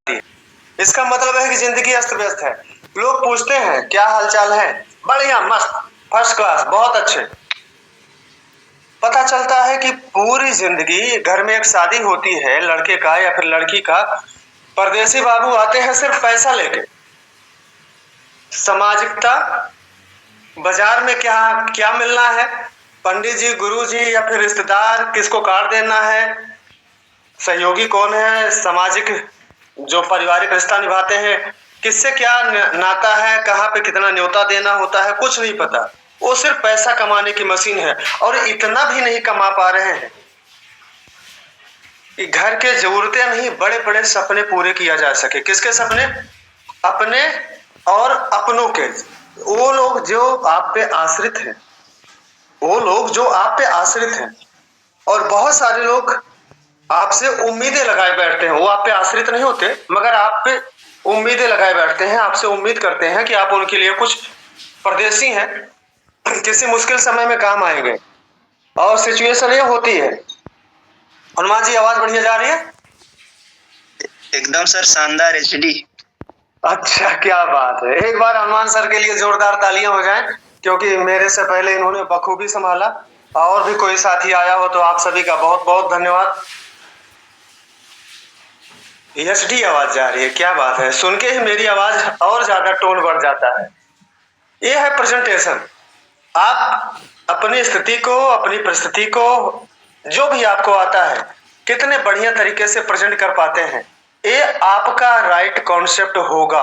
है। इसका मतलब है कि जिंदगी अस्त व्यस्त है। लोग पूछते हैं क्या हालचाल है, बढ़िया, मस्त, फर्स्ट क्लास, बहुत अच्छे। पता चलता है कि पूरी जिंदगी घर में एक शादी होती है लड़के का या फिर लड़की का, परदेसी बाबू आते हैं सिर्फ पैसा लेके। सामाजिकता, बाजार में क्या क्या मिलना है, पंडित जी, गुरु जी या फिर रिश्तेदार, किसको कार्ड देना है, सहयोगी कौन है, सामाजिक जो पारिवारिक रिश्ता निभाते हैं, किससे क्या नाता है, कहाँ पे कितना न्योता देना होता है, कुछ नहीं पता। वो सिर्फ पैसा कमाने की मशीन है और इतना भी नहीं कमा पा रहे हैं कि घर के जरूरतें नहीं, बड़े बड़े सपने पूरे किया जा सके। किसके सपने? अपने और अपनों के। वो लोग जो आप पे आश्रित हैं, वो लोग जो आप पे आश्रित हैं, और बहुत सारे लोग आपसे उम्मीदें लगाए बैठते हैं। वो आप पे आश्रित नहीं होते मगर आप पे उम्मीदें लगाए बैठते हैं, आपसे उम्मीद करते हैं कि आप उनके लिए कुछ परदेसी हैं, किसी मुश्किल समय में काम आएंगे। और सिचुएशन ये होती है। हनुमान जी, आवाज बढ़िया जा रही है? एकदम सर, शानदार एचडी। अच्छा, क्या बात है। एक बार हनुमान सर के लिए जोरदार तालियां हो जाएं, क्योंकि मेरे से पहले इन्होंने बखूबी संभाला। और भी कोई साथी आया हो तो आप सभी का बहुत बहुत धन्यवाद। एचडी आवाज जा रही है, क्या बात है। सुन के ही मेरी आवाज और ज्यादा टोन बढ़ जाता है। ये है प्रेजेंटेशन। आप अपनी स्थिति को, अपनी परिस्थिति को, जो भी आपको आता है, कितने बढ़िया तरीके से प्रेजेंट कर पाते हैं, ये आपका राइट कॉन्सेप्ट होगा।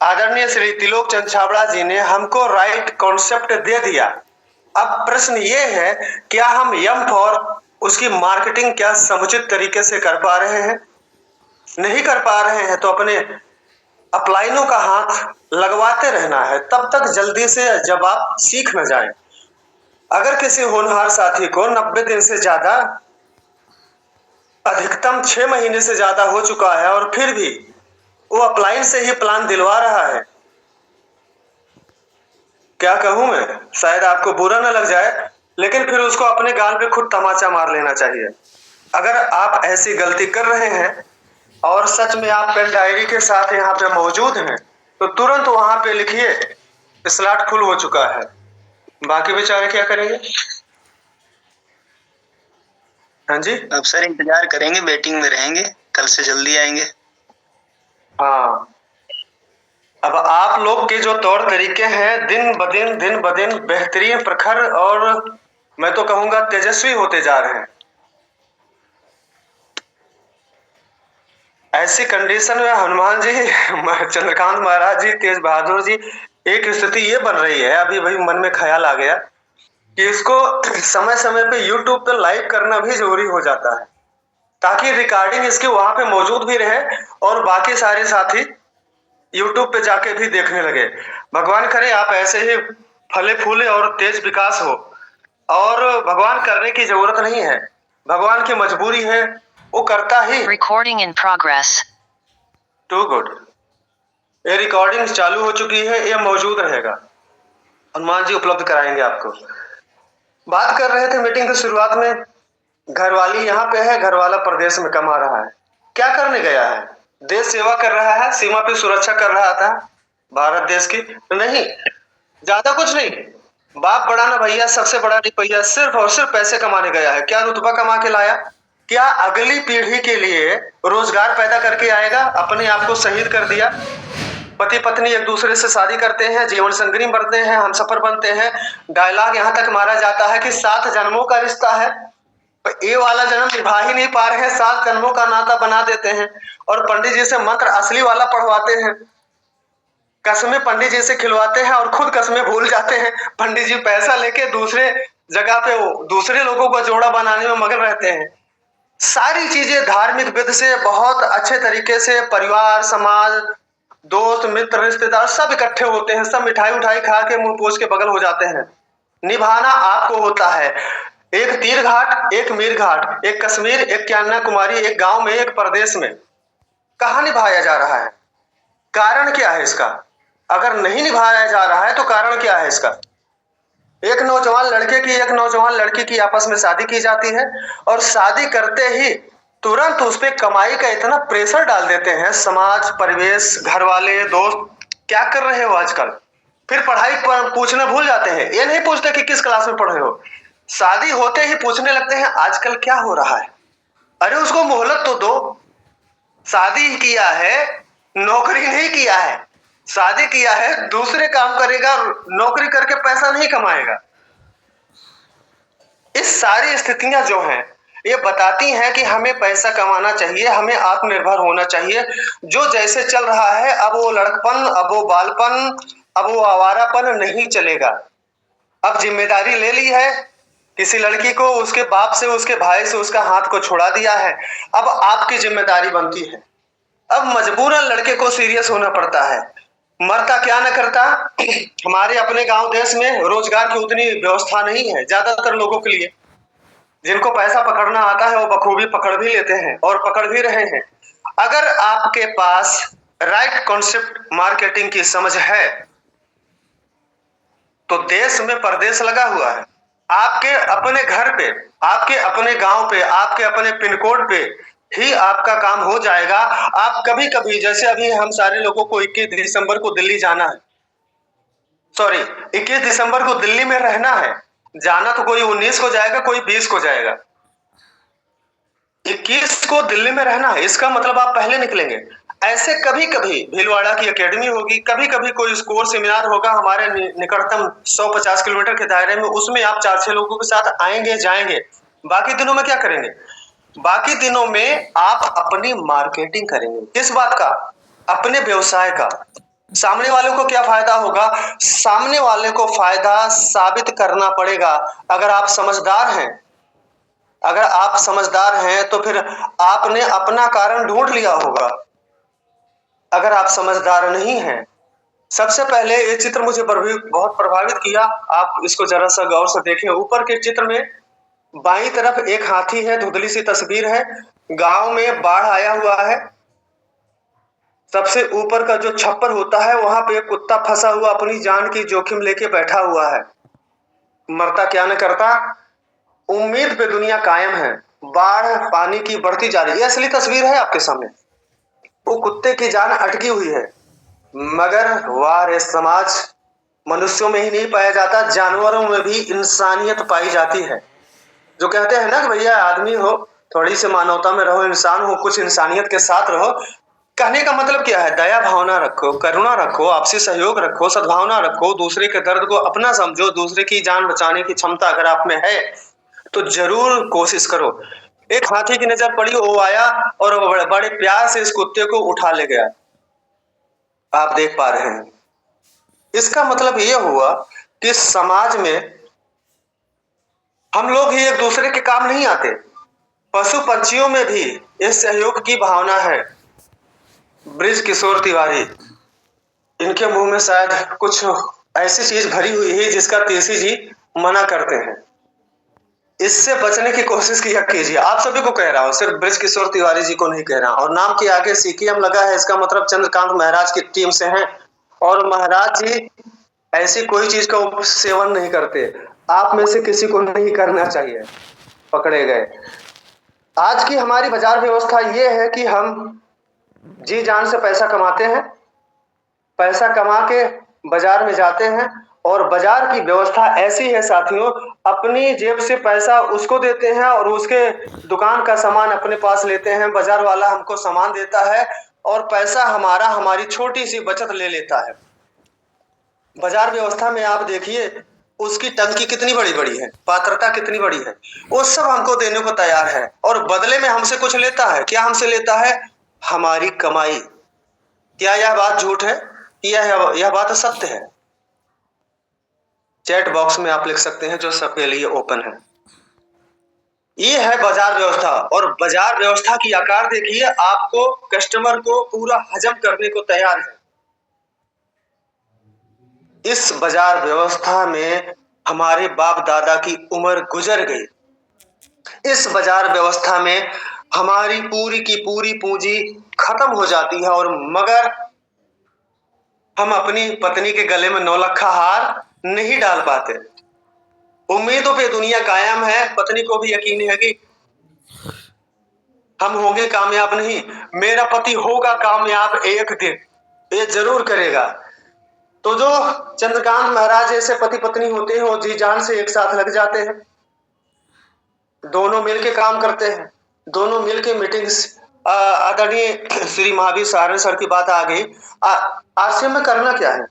आदरणीय श्री त्रिलोक चंद छाबड़ा जी ने हमको राइट कॉन्सेप्ट दे दिया। अब प्रश्न ये है, क्या हम यम फॉर उसकी मार्केटिंग क्या समुचित तरीके से कर पा रहे हैं? नहीं कर पा रहे हैं तो अपने अपलाइनों का हाथ लगवाते रहना है तब तक, जल्दी से, जब आप सीख न जाएं। अगर किसी होनहार साथी को 90 दिन से ज्यादा, अधिकतम 6 महीने से ज्यादा हो चुका है और फिर भी वो अपलाइन से ही प्लान दिलवा रहा है, क्या कहूं मैं, शायद आपको बुरा न लग जाए, लेकिन फिर उसको अपने गाल पे खुद तमाचा मार लेना चाहिए। अगर आप ऐसी गलती कर रहे हैं और सच में आप पेन डायरी के साथ यहाँ पे मौजूद हैं, तो तुरंत वहां पे लिखिए स्लॉट फुल हो चुका है। बाकी बेचारे क्या करेंगे? हाँ जी। अब सर इंतजार करेंगे, वेटिंग में रहेंगे, कल से जल्दी आएंगे। हाँ, अब आप लोग के जो तौर तरीके हैं दिन ब दिन बेहतरीन, प्रखर और मैं तो कहूंगा तेजस्वी होते जा रहे हैं। ऐसी कंडीशन में हनुमान जी, चंद्रकांत महाराज जी, तेज बहादुर जी, एक स्थिति ये बन रही है, अभी भाई मन में ख्याल आ गया कि इसको समय समय पे यूट्यूब पे लाइव करना भी जरूरी हो जाता है, ताकि रिकॉर्डिंग इसकी वहां पे मौजूद भी रहे और बाकी सारे साथी यूट्यूब पे जाके भी देखने लगे। भगवान करे आप ऐसे ही फले फूले और तेज विकास हो। और भगवान करने की जरूरत नहीं है, भगवान की मजबूरी है, वो करता ही। Recording in progress. Too good. ये रिकॉर्डिंग चालू हो चुकी है, ये मौजूद रहेगा, हनुमान जी उपलब्ध कराएंगे आपको। बात कर रहे थे मीटिंग की शुरुआत में, घरवाली यहाँ पे है, घरवाला प्रदेश में कमा रहा है। क्या करने गया है? देश सेवा कर रहा है, सीमा पे सुरक्षा कर रहा था भारत देश की। नहीं, ज्यादा कुछ नहीं। बाप बड़ा ना भैया, सबसे बड़ा रुपया, सिर्फ और सिर्फ पैसे कमाने गया है। क्या रुतबा कमा के लाया? क्या अगली पीढ़ी के लिए रोजगार पैदा करके आएगा? अपने आप को शहीद कर दिया। पति पत्नी एक दूसरे से शादी करते हैं, जीवन संगनी बनते हैं, हमसफर बनते हैं। डायलॉग यहाँ तक मारा जाता है कि 7 जन्मों का रिश्ता है। ये वाला जन्म निभा ही नहीं पा रहे हैं, 7 जन्मों का नाता बना देते हैं और पंडित जी से मंत्र असली वाला पढ़वाते हैं, कसमें पंडित जी से खिलवाते हैं और खुद कसमें भूल जाते हैं। पंडित जी पैसा लेके दूसरे जगह पे दूसरे लोगों को जोड़ा बनाने में मगन रहते हैं। सारी चीजें धार्मिक विधि से बहुत अच्छे तरीके से परिवार, समाज, दोस्त, मित्र, रिश्तेदार सब इकट्ठे होते हैं, सब मिठाई उठाई खा के मुंह पोछ के बगल हो जाते हैं। निभाना आपको होता है। एक तीर घाट, एक मीर घाट, एक कश्मीर, एक कन्याकुमारी, एक गांव में, एक प्रदेश में, कहां निभाया जा रहा है? कारण क्या है इसका? अगर नहीं निभाया जा रहा है तो कारण क्या है इसका? एक नौजवान लड़के की, एक नौजवान लड़की की आपस में शादी की जाती है और शादी करते ही तुरंत उस पे कमाई का इतना प्रेशर डाल देते हैं, समाज, परिवेश, घर वाले, दोस्त। क्या कर रहे हो आजकल? फिर पढ़ाई पर पूछना भूल जाते हैं। ये नहीं पूछते कि किस क्लास में पढ़ रहे हो, शादी होते ही पूछने लगते हैं आजकल क्या हो रहा है। अरे उसको मोहलत तो दो। शादी किया है, नौकरी नहीं किया है। शादी किया है, दूसरे काम करेगा, नौकरी करके पैसा नहीं कमाएगा। इस सारी स्थितियां जो हैं ये बताती हैं कि हमें पैसा कमाना चाहिए, हमें आत्मनिर्भर होना चाहिए। जो जैसे चल रहा है, अब वो लड़कपन, अब वो बालपन, अब वो आवारापन नहीं चलेगा। अब जिम्मेदारी ले ली है, किसी लड़की को उसके बाप से, उसके भाई से उसका हाथ को छुड़ा दिया है। अब आपकी जिम्मेदारी बनती है। अब मजबूरन लड़के को सीरियस होना पड़ता है। मरता क्या न करता। हमारे अपने गांव देश में रोजगार की उतनी व्यवस्था नहीं है ज्यादातर लोगों के लिए। जिनको पैसा पकड़ना आता है वो बखूबी पकड़ भी लेते हैं और पकड़ भी रहे हैं। अगर आपके पास राइट कॉन्सेप्ट मार्केटिंग की समझ है तो देश में परदेश लगा हुआ है। आपके अपने घर पे, आपके अपने गांव पे, आपके अपने पिन कोड पे ही आपका काम हो जाएगा। आप कभी कभी, जैसे अभी हम सारे लोगों को 21 दिसंबर को दिल्ली जाना है, सॉरी 21 दिसंबर को दिल्ली में रहना है। जाना तो कोई 19 को जाएगा, कोई 20 को जाएगा। 21 को दिल्ली में रहना है, इसका मतलब आप पहले निकलेंगे। ऐसे कभी कभी भीलवाड़ा की एकेडमी होगी, कभी कभी कोई कोर्स सेमिनार होगा हमारे निकटतम 150 किलोमीटर के दायरे में, उसमें आप 4-6 लोगों के साथ आएंगे जाएंगे। बाकी दिनों में क्या करेंगे? बाकी दिनों में आप अपनी मार्केटिंग करेंगे। किस बात का? अपने व्यवसाय का। सामने वाले को क्या फायदा होगा? सामने वाले को फायदा साबित करना पड़ेगा। अगर आप समझदार हैं, अगर आप समझदार हैं तो फिर आपने अपना कारण ढूंढ लिया होगा। अगर आप समझदार नहीं हैं, सबसे पहले ये चित्र मुझे बहुत प्रभावित किया। आप इसको जरा सा गौर से देखें। ऊपर के चित्र में बाईं तरफ एक हाथी है, धुंधली सी तस्वीर है। गांव में बाढ़ आया हुआ है। सबसे ऊपर का जो छप्पर होता है वहां पे एक कुत्ता फंसा हुआ अपनी जान की जोखिम लेके बैठा हुआ है। मरता क्या न करता, उम्मीद पे दुनिया कायम है। बाढ़ पानी की बढ़ती जा रही है। ये असली तस्वीर है आपके सामने। वो कुत्ते की जान अटकी हुई है। मगर वाह रे समाज, मनुष्यों में ही नहीं पाया जाता, जानवरों में भी इंसानियत पाई जाती है। जो कहते हैं ना कि भैया आदमी हो, थोड़ी सी मानवता में रहो, इंसान हो, कुछ इंसानियत के साथ रहो। कहने का मतलब क्या है? दया भावना रखो, करुणा रखो, आपसी सहयोग रखो, सद्भावना रखो, दूसरे के दर्द को अपना समझो। दूसरे की जान बचाने की क्षमता अगर आप में है तो जरूर कोशिश करो। एक हाथी की नजर पड़ी, वो आया और वो बड़े प्यार से इस कुत्ते को उठा ले गया। आप देख पा रहे हैं। इसका मतलब ये हुआ कि समाज में हम लोग ही एक दूसरे के काम नहीं आते। पशु पंछियों में भी इस सहयोग की भावना है। ब्रिज किशोर तिवारी, इनके मुंह में शायद कुछ ऐसी चीज भरी हुई है जिसका तीसी जी मना करते हैं। इससे बचने की कोशिश किया कीजिए। आप सभी को कह रहा हूं, सिर्फ ब्रिज किशोर तिवारी जी को नहीं कह रहा। और नाम के आगे सीकेएम लगा है, इसका मतलब चंद्रकांत महाराज की टीम से हैं। और महाराज जी ऐसी कोई चीज का सेवन नहीं करते। आप में से किसी को नहीं करना चाहिए। पकड़े गए। आज की हमारी बाजार व्यवस्था ये है कि हम जी जान से पैसा कमाते हैं, पैसा कमा के बाजार में जाते हैं और बाजार की व्यवस्था ऐसी है साथियों, अपनी जेब से पैसा उसको देते हैं और उसके दुकान का सामान अपने पास लेते हैं। बाजार वाला हमको सामान देता है और पैसा हमारा, हमारी छोटी सी बचत ले लेता है। बाजार व्यवस्था में आप देखिए उसकी टंकी कितनी बड़ी बड़ी है, पात्रता कितनी बड़ी है। वो सब हमको देने को तैयार है और बदले में हमसे कुछ लेता है। क्या हमसे लेता है? हमारी कमाई। क्या यह बात झूठ है? यह बात सत्य है। चैट बॉक्स में आप लिख सकते हैं, जो सबके लिए ओपन है। ये है बाजार व्यवस्था। और बाजार व्यवस्था की आकार देखिए, आपको कस्टमर को पूरा हजम करने को तैयार है। इस बाजार व्यवस्था में हमारे बाप दादा की उम्र गुजर गई। इस बाजार व्यवस्था में हमारी पूरी की पूरी पूंजी खत्म हो जाती है। और मगर हम अपनी पत्नी के गले में 9 लखा हार नहीं डाल पाते। उम्मीदों पे दुनिया कायम है। पत्नी को भी यकीन है कि हम होंगे कामयाब नहीं, मेरा पति होगा कामयाब एक दिन, ये जरूर करेगा। तो जो चंद्रकांत महाराज ऐसे पति पत्नी होते हैं वो जी जान से एक साथ लग जाते हैं, दोनों मिलके काम करते हैं, दोनों मिलके मीटिंग्स। आदरणीय श्री महावीर सारण सर की बात आ गई। आरसीएम में करना क्या है?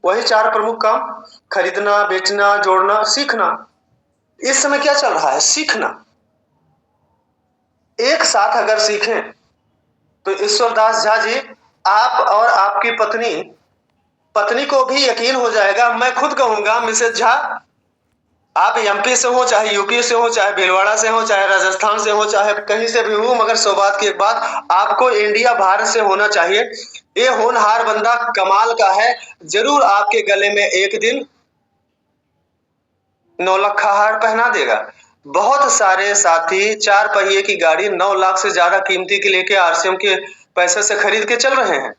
वही 4 प्रमुख काम: खरीदना, बेचना, जोड़ना, सीखना। इस समय क्या चल रहा है? सीखना। एक साथ अगर सीखें तो ईश्वरदास झा जी, आप और आपकी पत्नी को भी यकीन हो जाएगा। मैं खुद कहूंगा मिसेज झा, आप एमपी से हो, चाहे यूपी से हो, चाहे भीलवाड़ा से हो, चाहे राजस्थान से हो, चाहे कहीं से भी हो, मगर सौभाग्य की एक बात, आपको इंडिया भारत से होना चाहिए। ये होनहार बंदा कमाल का है, जरूर आपके गले में एक दिन 9 लखा हार पहना देगा। बहुत सारे साथी 4 पहिए की गाड़ी 9 लाख से ज्यादा कीमती की लेके आरसीएम के पैसे से खरीद के चल रहे हैं।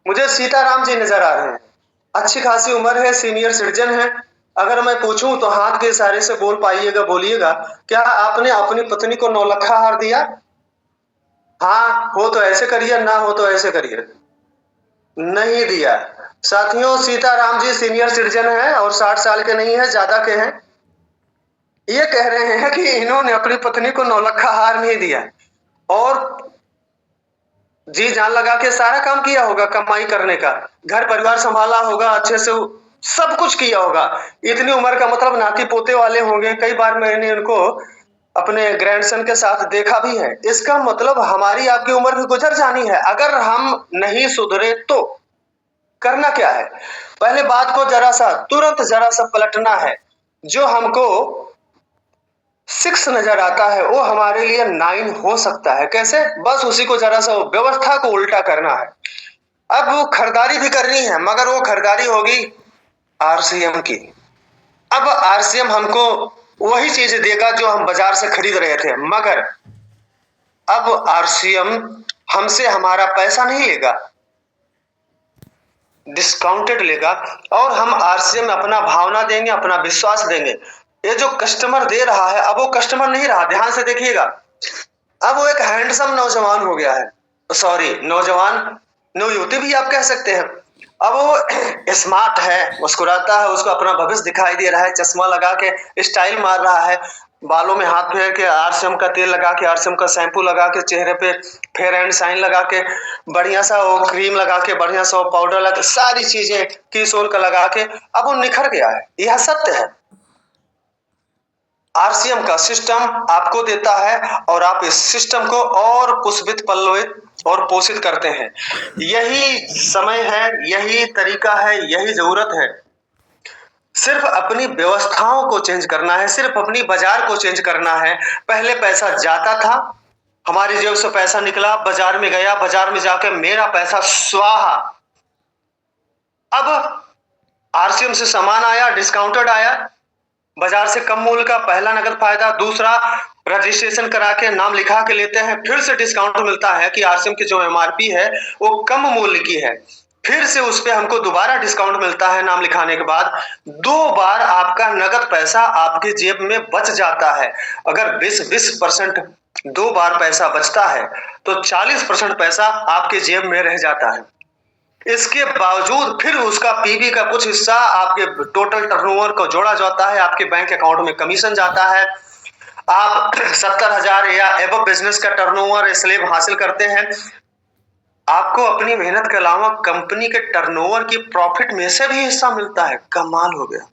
मुझे सीताराम जी नजर आ रहे हैं, अच्छी खासी उम्र है, सीनियर सिटीजन है। अगर मैं पूछूं तो हाथ के इशारे से बोल पाइएगा, बोलिएगा, क्या आपने अपनी पत्नी को 9 लखा हार दिया? हाँ हो तो ऐसे करिए, ना हो तो ऐसे करिए। नहीं दिया। साथियों, सीताराम जी सीनियर सिटीजन है और 60 साल के नहीं है, ज्यादा के हैं। ये कह रहे हैं कि इन्होंने अपनी पत्नी को 9 लखा हार नहीं दिया और जी जान लगा के सारा काम किया होगा, कमाई करने का, घर परिवार संभाला होगा, अच्छे से सब कुछ किया होगा। इतनी उम्र का मतलब नाती पोते वाले होंगे। कई बार मैंने उनको अपने ग्रैंडसन के साथ देखा भी है। इसका मतलब हमारी आपकी उम्र भी गुजर जानी है। अगर हम नहीं सुधरे तो करना क्या है? पहले बात को तुरंत जरा सा पलटना है। जो हमको 6 नजर आता है वो हमारे लिए 9 हो सकता है। कैसे? बस उसी को जरा सा व्यवस्था को उल्टा करना है। अब वो खरीदारी भी करनी है, मगर वो खरीदारी होगी आरसीएम की। अब आरसीएम हमको वही चीज देगा जो हम बाजार से खरीद रहे थे, मगर अब आरसीएम हमसे हमारा पैसा नहीं लेगा, डिस्काउंटेड लेगा, और हम आरसीएम में अपना भावना देंगे, अपना विश्वास देंगे। ये जो कस्टमर दे रहा है अब वो कस्टमर नहीं रहा, ध्यान से देखिएगा। अब वो एक हैंडसम नौजवान हो गया है, सॉरी नौजवान, युवती भी आप कह सकते हैं। अब वो स्मार्ट है, मुस्कुराता है, उसको अपना भविष्य दिखाई दे रहा है, चश्मा लगा के स्टाइल मार रहा है, बालों में हाथ फेर के आरसीएम का तेल लगा के, आरसीएम का शैम्पू लगा के, चेहरे पे फेयर एंड शाइन लगा के, बढ़िया सा वो क्रीम लगा के, बढ़िया सा वो पाउडर लगा के, सारी चीजें किशोर का लगा के अब वो निखर गया है। यह सत्य है। आरसीएम का सिस्टम आपको देता है और आप इस सिस्टम को और पुष्पित, पल्लवित और पोषित करते हैं। यही समय है, यही तरीका है, यही जरूरत है। सिर्फ अपनी व्यवस्थाओं को चेंज करना है, सिर्फ अपनी बाजार को चेंज करना है। पहले पैसा जाता था, हमारी जेब से पैसा निकला, बाजार में गया, बाजार में जाकर मेरा पैसा स्वाहा। अब आरसीएम से सामान आया, डिस्काउंटेड आया, बाजार से कम मूल्य का, पहला नगद फायदा, दूसरा रजिस्ट्रेशन करा के नाम लिखा के लेते हैं, फिर से डिस्काउंट मिलता है कि आरसीएम की जो एमआरपी है वो कम मूल्य की है, फिर से उस पे हमको दोबारा डिस्काउंट मिलता है नाम लिखाने के बाद। 2 बार आपका नगद पैसा आपकी जेब में बच जाता है। अगर 20% 2 बार पैसा बचता है तो 40% पैसा आपके जेब में रह जाता है। इसके बावजूद फिर उसका पीबी का कुछ हिस्सा आपके टोटल टर्नओवर को जोड़ा जाता है, आपके बैंक अकाउंट में कमीशन जाता है। आप 70,000 या एबव बिजनेस का टर्नओवर स्लैब हासिल करते हैं, आपको अपनी मेहनत के अलावा कंपनी के टर्नओवर की प्रॉफिट में से भी हिस्सा मिलता है। कमाल हो गया।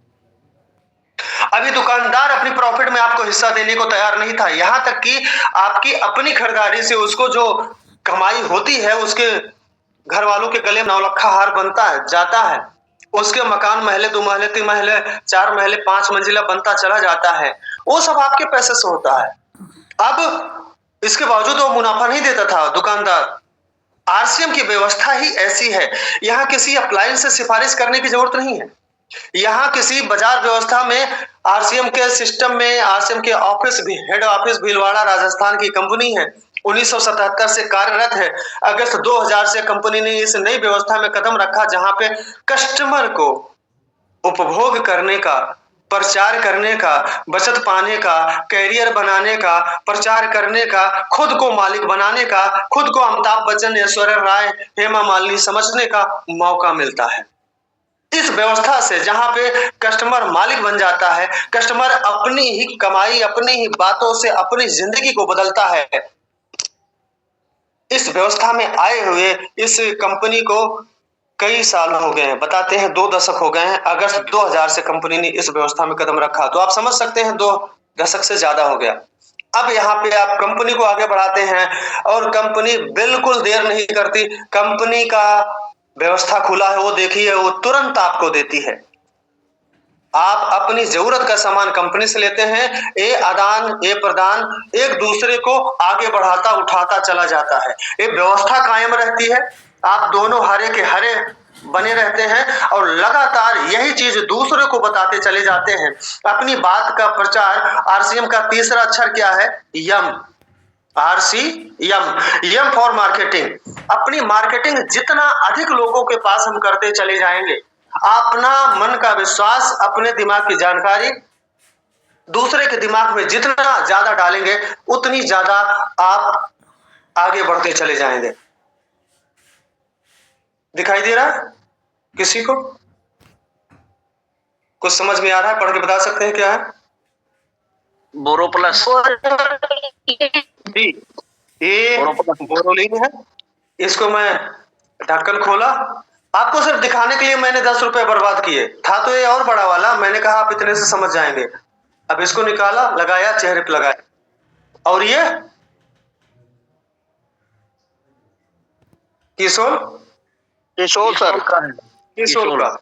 अभी दुकानदार अपनी प्रॉफिट में आपको हिस्सा देने को तैयार नहीं था, यहां तक कि आपकी अपनी खरीदारी से उसको जो कमाई होती है उसके घर वालों के गले में 9 लखा हार बनता है, जाता है, उसके मकान महले, 2 महले, 3 महले, 4 महले, 5 मंजिला बनता चला जाता है, वो सब आपके पैसे से होता है। अब इसके बावजूद वो मुनाफा नहीं देता था दुकानदार। आरसीएम की व्यवस्था ही ऐसी है, यहां किसी अप्लायंस से सिफारिश करने की जरूरत नहीं है। यहां किसी बाजार व्यवस्था में आरसीएम के सिस्टम में आरसीएम के ऑफिस भी, हेड ऑफिस भीलवाड़ा राजस्थान की कंपनी है, 1977 से कार्यरत है। अगस्त 2000 से कंपनी ने इस नई व्यवस्था में कदम रखा जहां पे कस्टमर को उपभोग करने का प्रचार करने का, बचत पाने का, कैरियर बनाने का, प्रचार करने का, खुद को मालिक बनाने का, खुद को अमिताभ बच्चन, ऐश्वर्या राय, हेमा मालिनी समझने का मौका मिलता है। इस व्यवस्था से जहां पे कस्टमर मालिक बन जाता है, कस्टमर अपनी ही कमाई, अपनी ही बातों से अपनी जिंदगी को बदलता है। इस व्यवस्था में आए हुए इस कंपनी को कई साल हो गए हैं, बताते हैं 2 दशक हो गए हैं। अगस्त 2000 से कंपनी ने इस व्यवस्था में कदम रखा, तो आप समझ सकते हैं 2 दशक से ज्यादा हो गया। अब यहाँ पे आप कंपनी को आगे बढ़ाते हैं और कंपनी बिल्कुल देर नहीं करती। कंपनी का व्यवस्था खुला है, वो देखिए, वो तुरंत आपको देती है। आप अपनी जरूरत का सामान कंपनी से लेते हैं, ये आदान ये प्रदान एक दूसरे को आगे बढ़ाता उठाता चला जाता है। ये व्यवस्था कायम रहती है, आप दोनों हरे के हरे बने रहते हैं और लगातार यही चीज दूसरे को बताते चले जाते हैं। अपनी बात का प्रचार, आरसीएम का तीसरा अक्षर क्या है? यम। यम फॉर मार्केटिंग। अपनी मार्केटिंग जितना अधिक लोगों के पास हम करते चले जाएंगे, अपना मन का विश्वास, अपने दिमाग की जानकारी दूसरे के दिमाग में जितना ज्यादा डालेंगे, उतनी ज्यादा आप आगे बढ़ते चले जाएंगे। दिखाई दे रहा है किसी को? कुछ समझ में आ रहा है? पढ़ के बता सकते हैं क्या है? बोरोप्लस। जी, ये बोरोलिन है। इसको मैं ढक्कन खोला, आपको सिर्फ दिखाने के लिए मैंने 10 रुपए बर्बाद किए। था तो ये और बड़ा वाला, मैंने कहा आप इतने से समझ जाएंगे। अब इसको निकाला, लगाया, चेहरे पे लगाया। और ये किशोर सर। किशोर का।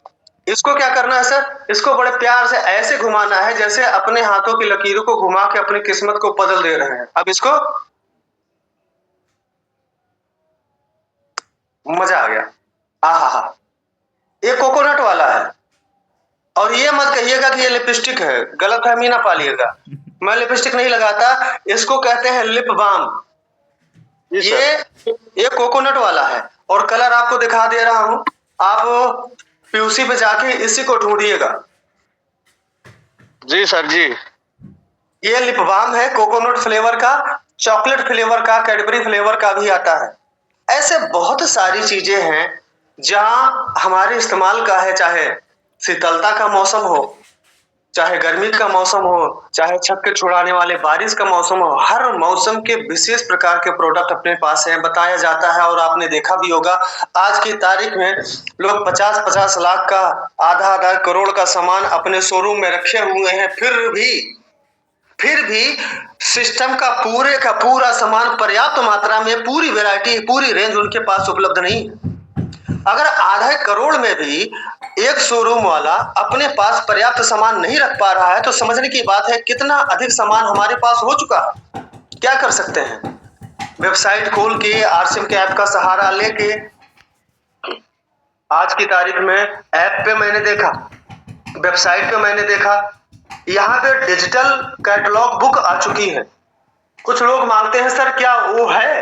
इसको क्या करना है सर? इसको बड़े प्यार से ऐसे घुमाना है जैसे अपने हाथों की लकीरों को घुमा के अपनी किस्मत को बदल दे रहे हैं। अब इसको मजा आ गया। आहा, ये कोकोनट वाला है। और ये मत कहिएगा कि ये लिपस्टिक है, गलतफहमी ना पालिएगा। मैं लिपस्टिक नहीं लगाता, इसको कहते हैं लिप बाम। ये कोकोनट वाला है और कलर आपको दिखा दे रहा हूं। आप पीयूसी पे जाके इसी को ढूंढिएगा। जी सर जी। ये लिप बाम है, कोकोनट फ्लेवर का, चॉकलेट फ्लेवर का, कैडबरी फ्लेवर का भी आता है। ऐसे बहुत सारी चीजें हैं जहां हमारे इस्तेमाल का है, चाहे शीतलता का मौसम हो, चाहे गर्मी का मौसम हो, चाहे छक्के छुड़ाने वाले बारिश का मौसम हो, हर मौसम के विशेष प्रकार के प्रोडक्ट अपने पास हैं, बताया जाता है। और आपने देखा भी होगा, आज की तारीख में लोग 50-50 लाख का, आधा करोड़ का सामान अपने शोरूम में रखे हुए हैं, फिर भी सिस्टम का पूरा सामान पर्याप्त मात्रा में, पूरी वैरायटी, पूरी रेंज उनके पास उपलब्ध नहीं है। अगर आधे करोड़ में भी एक शोरूम वाला अपने पास पर्याप्त सामान नहीं रख पा रहा है, तो समझने की बात है कितना अधिक सामान हमारे पास हो चुका है। क्या कर सकते हैं? वेबसाइट खोल के, आरसीएम के ऐप का सहारा लेके, आज की तारीख में ऐप पे मैंने देखा, वेबसाइट पे मैंने देखा, यहाँ पे डिजिटल कैटलॉग बुक आ चुकी है। कुछ लोग मांगते हैं सर क्या वो है,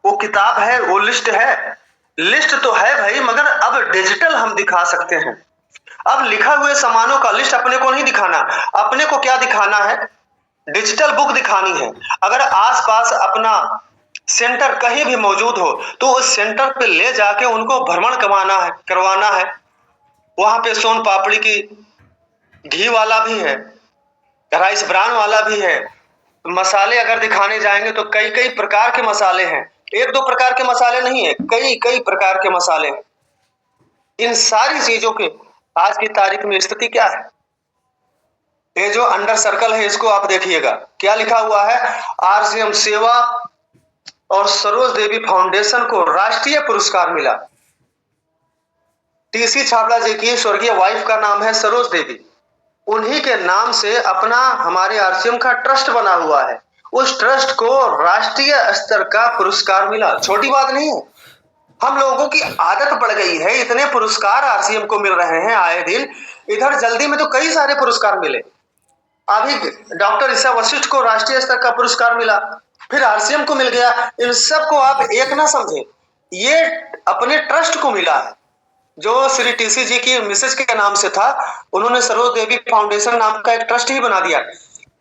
वो किताब है, वो लिस्ट है? लिस्ट तो है भाई, मगर अब डिजिटल हम दिखा सकते हैं। अब लिखा हुए सामानों का लिस्ट अपने को नहीं दिखाना, अपने को क्या दिखाना है? डिजिटल बुक दिखानी है। अगर आसपास अपना सेंटर कहीं भी मौजूद हो तो उस सेंटर पे ले जाके उनको भ्रमण करवाना है। वहां पे सोन पापड़ी की घी वाला भी है, राइस ब्रान वाला भी है। मसाले अगर दिखाने जाएंगे तो कई कई प्रकार के मसाले हैं, 1-2 प्रकार के मसाले नहीं है, कई कई प्रकार के मसाले हैं। इन सारी चीजों के आज की तारीख में स्थिति क्या है? ये जो अंडर सर्कल है इसको आप देखिएगा, क्या लिखा हुआ है? आरसीएम सेवा और सरोज देवी फाउंडेशन को राष्ट्रीय पुरस्कार मिला। टीसी छाबड़ा जी की स्वर्गीय वाइफ का नाम है सरोज देवी, उन्हीं के नाम से अपना हमारे आरसीएम का ट्रस्ट बना हुआ है। उस ट्रस्ट को राष्ट्रीय स्तर का पुरस्कार मिला, छोटी बात नहीं है। हम लोगों की आदत पड़ गई है, इतने पुरस्कार आरसीएम को मिल रहे हैं आए दिन। इधर जल्दी में तो कई सारे पुरस्कार मिले। अभी डॉक्टर ईसा वशिष्ठ को राष्ट्रीय स्तर का पुरस्कार मिला, फिर आरसीएम को मिल गया। इन सबको आप एक ना समझे, ये अपने ट्रस्ट को मिला है। जो श्री टीसी जी की मिसेज के नाम से था, उन्होंने सरोज देवी फाउंडेशन नाम का एक ट्रस्ट ही बना दिया।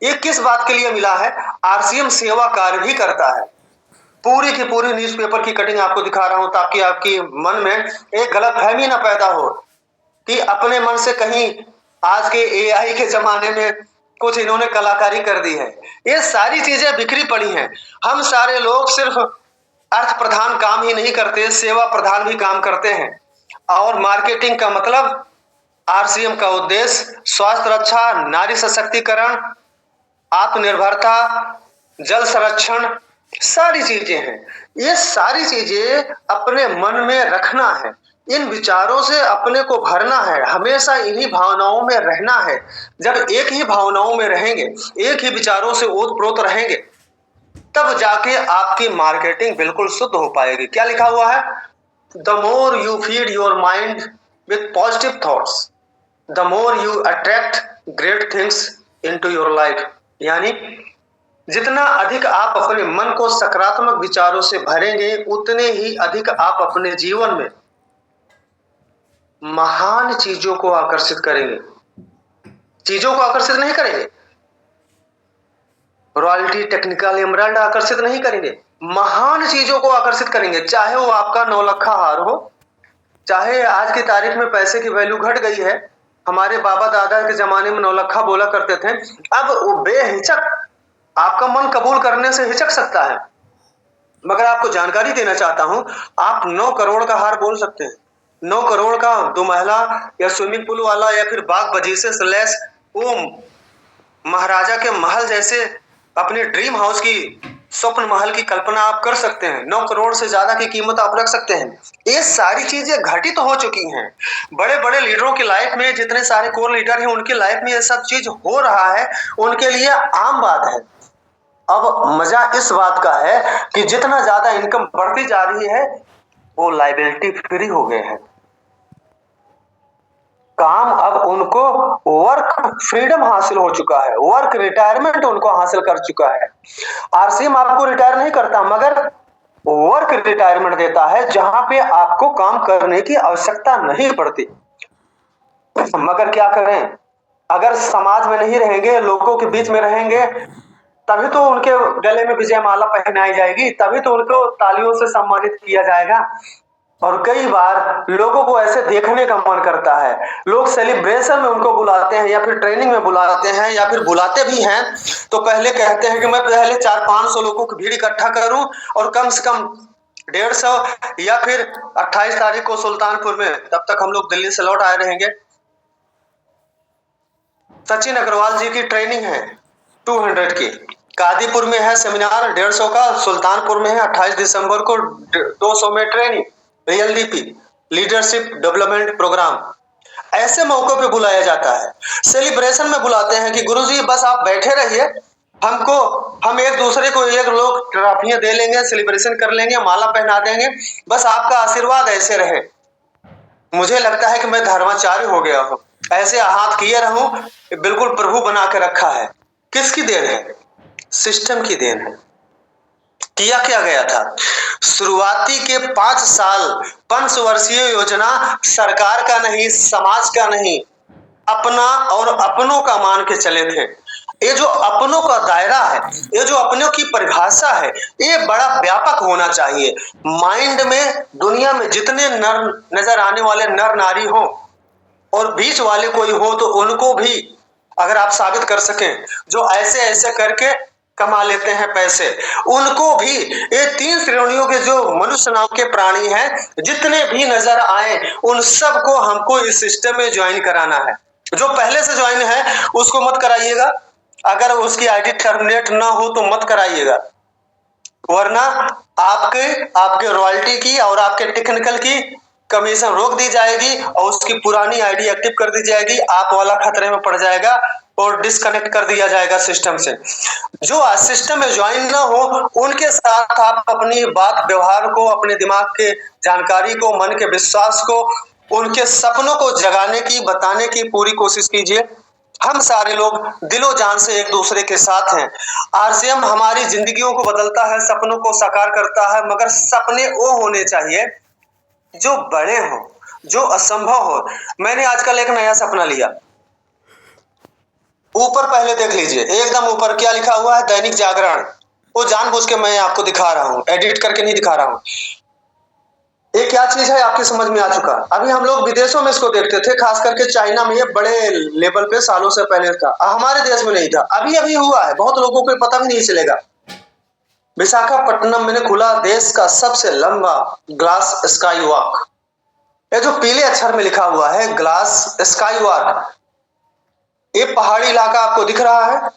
ये किस बात के लिए मिला है? आरसीएम सेवा कार्य भी करता है। पूरी की पूरी न्यूज़पेपर की कटिंग आपको दिखा रहा हूं ताकि आपकी मन में एक गलतफहमी ना पैदा हो कि अपने मन से कहीं आज के एआई के जमाने में कुछ इन्होंने कलाकारी कर दी है। ये सारी चीजें बिखरी पड़ी हैं। हम सारे लोग सिर्फ अर्थ प्रधान काम ही नहीं करते, सेवा प्रधान भी काम करते हैं। और मार्केटिंग का मतलब, आरसीएम का उद्देश्य स्वास्थ्य रक्षा, नारी सशक्तिकरण, आत्मनिर्भरता, जल संरक्षण, सारी चीजें हैं। ये सारी चीजें अपने मन में रखना है, इन विचारों से अपने को भरना है, हमेशा इन्हीं भावनाओं में रहना है। जब एक ही भावनाओं में रहेंगे, एक ही विचारों से ओतप्रोत रहेंगे, तब जाके आपकी मार्केटिंग बिल्कुल शुद्ध हो पाएगी। क्या लिखा हुआ है? The more you feed your mind with positive thoughts, the more you attract great things into your life. यानी जितना अधिक आप अपने मन को सकारात्मक विचारों से भरेंगे, उतने ही अधिक आप अपने जीवन में महान चीजों को आकर्षित करेंगे। चीजों को आकर्षित नहीं करेंगे, रॉयल्टी, टेक्निकल, एमराल्ड आकर्षित नहीं करेंगे, महान चीजों को आकर्षित करेंगे। चाहे वो आपका 9 लखा हार हो, चाहे आज की तारीख में पैसे की वैल्यू घट गई है। हमारे बाबा दादा के जमाने में 9 लखा बोला करते थे। अब वो बेहिचक आपका मन कबूल करने से हिचक सकता है, मगर आपको जानकारी देना चाहता हूं, आप 9 करोड़ का हार बोल सकते हैं। 9 करोड़ का 2 महला या स्विमिंग पूल वाला या फिर बाग बगीचे से लैस वो महाराजा के महल जैसे अपने ड्रीम हाउस की, स्वप्न महल की कल्पना आप कर सकते हैं। 9 करोड़ से ज्यादा की कीमत आप रख सकते हैं। ये सारी चीजें घटित हो चुकी हैं। बड़े बड़े लीडरों की लाइफ में, जितने सारे कोर लीडर हैं उनकी लाइफ में ये सब चीज हो रहा है, उनके लिए आम बात है। अब मजा इस बात का है कि जितना ज्यादा इनकम बढ़ती जा रही है, वो लायबिलिटी फ्री हो गए हैं। काम अब उनको वर्क फ्रीडम हासिल हो चुका है, वर्क रिटायरमेंट उनको हासिल कर चुका है। आरसीएम आपको रिटायर नहीं करता, मगर वर्क रिटायरमेंट देता है, जहां पे आपको काम करने की आवश्यकता नहीं पड़ती। मगर क्या करें, अगर समाज में नहीं रहेंगे, लोगों के बीच में रहेंगे, तभी तो उनके गले में विजय माला पहनाई जाएगी, तभी तो उनको तालियों से सम्मानित किया जाएगा। और कई बार लोगों को ऐसे देखने का मन करता है, लोग सेलिब्रेशन में उनको बुलाते हैं या फिर ट्रेनिंग में बुलाते हैं या फिर बुलाते भी हैं, तो पहले कहते हैं कि मैं पहले 400-500 लोगों की भीड़ इकट्ठा करूं और कम से कम 150 या फिर 28 तारीख को सुल्तानपुर में, तब तक हम लोग दिल्ली से लौट आए रहेंगे। सचिन अग्रवाल जी की ट्रेनिंग है 200 की, कादीपुर में है सेमिनार 150 का, सुल्तानपुर में है 28 दिसंबर को 200 में training, LDP, leadership development programme. ऐसे मौकों पे बुलाया जाता है। सेलिब्रेशन में बुलाते हैं कि गुरुजी बस आप बैठे रहिए, हम एक दूसरे को एक लोग ट्रॉफियां दे लेंगे, सेलिब्रेशन कर लेंगे, माला पहना देंगे, बस आपका आशीर्वाद ऐसे रहे। मुझे लगता है कि मैं धर्माचार्य हो गया हूं, ऐसे हाथ किए रहूं, बिल्कुल प्रभु बना के रखा है। किसकी देन है? सिस्टम की देन है। किया क्या गया था? शुरुआती के 5 साल पंचवर्षीय योजना सरकार का नहीं, समाज का नहीं, अपना और अपनों का मान के चले थे। ये जो अपनों का दायरा है, ये जो अपनों की परिभाषा है, ये बड़ा व्यापक होना चाहिए। माइंड में, दुनिया में जितने नर नजर आने वाले नर नारी हो और बीच वाले कोई हो, तो उनको भी अगर आप साबित कर सकें, जो ऐसे ऐसे करके कमा लेते हैं पैसे, उनको भी, ये 3 श्रेणियों के जो मनुष्य नाम के प्राणी हैं, जितने भी नजर आए, उन सबको हमको इस सिस्टम में ज्वाइन कराना है। जो पहले से ज्वाइन है उसको मत कराइएगा, अगर उसकी आईडी टर्मिनेट ना हो तो मत कराइएगा, वरना आपके रॉयल्टी की और आपके टेक्निकल की कमीशन रोक दी जाएगी और उसकी पुरानी आईडी एक्टिव कर दी जाएगी। आप वाला खतरे में पड़ जाएगा और डिस्कनेक्ट कर दिया जाएगा सिस्टम से। जो सिस्टम में ज्वाइन ना हो, उनके साथ आप अपनी बात व्यवहार को, अपने दिमाग के जानकारी को, मन के विश्वास को, उनके सपनों को जगाने की, बताने की पूरी कोशिश कीजिए। हम सारे लोग दिलो जान से एक दूसरे के साथ हैं। आरसीएम हमारी जिंदगियों को बदलता है, सपनों को साकार करता है, मगर सपने वो होने चाहिए जो बड़े हों, जो असंभव हो। मैंने आजकल एक नया सपना लिया। ऊपर पहले देख लीजिए, एकदम ऊपर क्या लिखा हुआ है, दैनिक जागरण। वो जानबूझ के मैं आपको दिखा रहा हूं, एडिट करके नहीं दिखा रहा हूं। ये क्या चीज है आपकी समझ में आ चुका। अभी हम लोग विदेशों में इसको देखते थे, खास करके चाइना में ये बड़े लेवल पे सालों से पहले था, हमारे देश में नहीं था। अभी अभी हुआ है, बहुत लोगों को पता भी नहीं चलेगा। विशाखापट्टनम में खुला देश का सबसे लंबा ग्लास स्काई वॉक। ये जो पीले अक्षर में लिखा हुआ है ग्लास स्काई वॉक, ये पहाड़ी इलाका आपको दिख रहा है,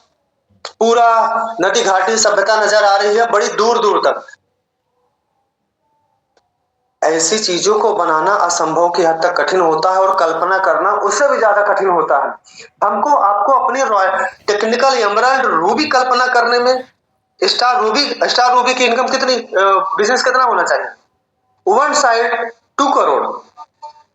पूरा नदी घाटी सभ्यता नजर आ रही है बड़ी दूर दूर तक। ऐसी चीजों को बनाना असंभव की हद तक कठिन होता है और कल्पना करना उससे भी ज्यादा कठिन होता है। हमको आपको अपनी टेक्निकल एमराल्ड रूबी कल्पना करने में स्टार रूबी की इनकम कितनी, बिजनेस कितना होना चाहिए। वन साइड 2 करोड़,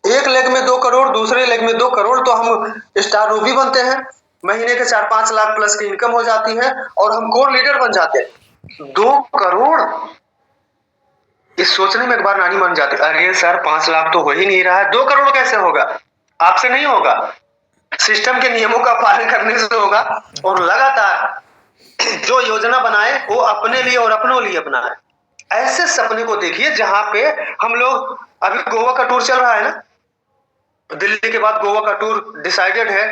एक लेग में 2 करोड़, दूसरे लेग में 2 करोड़, तो हम स्टार रूबी बनते हैं। महीने के 4-5 लाख प्लस की इनकम हो जाती है और हम कोर लीडर बन जाते हैं। 2 करोड़, इस सोचने में एक बार नानी मान जाती, अरे सर 5 लाख तो हो ही नहीं रहा है, 2 करोड़ कैसे होगा। आपसे नहीं होगा, सिस्टम के नियमों का पालन करने से होगा। और लगातार जो योजना बनाए वो अपने लिए और अपनों लिए बनाए। ऐसे सपने को देखिए जहां पे हम लोग, अभी गोवा का टूर चल रहा है ना, दिल्ली के बाद गोवा का टूर डिसाइडेड है,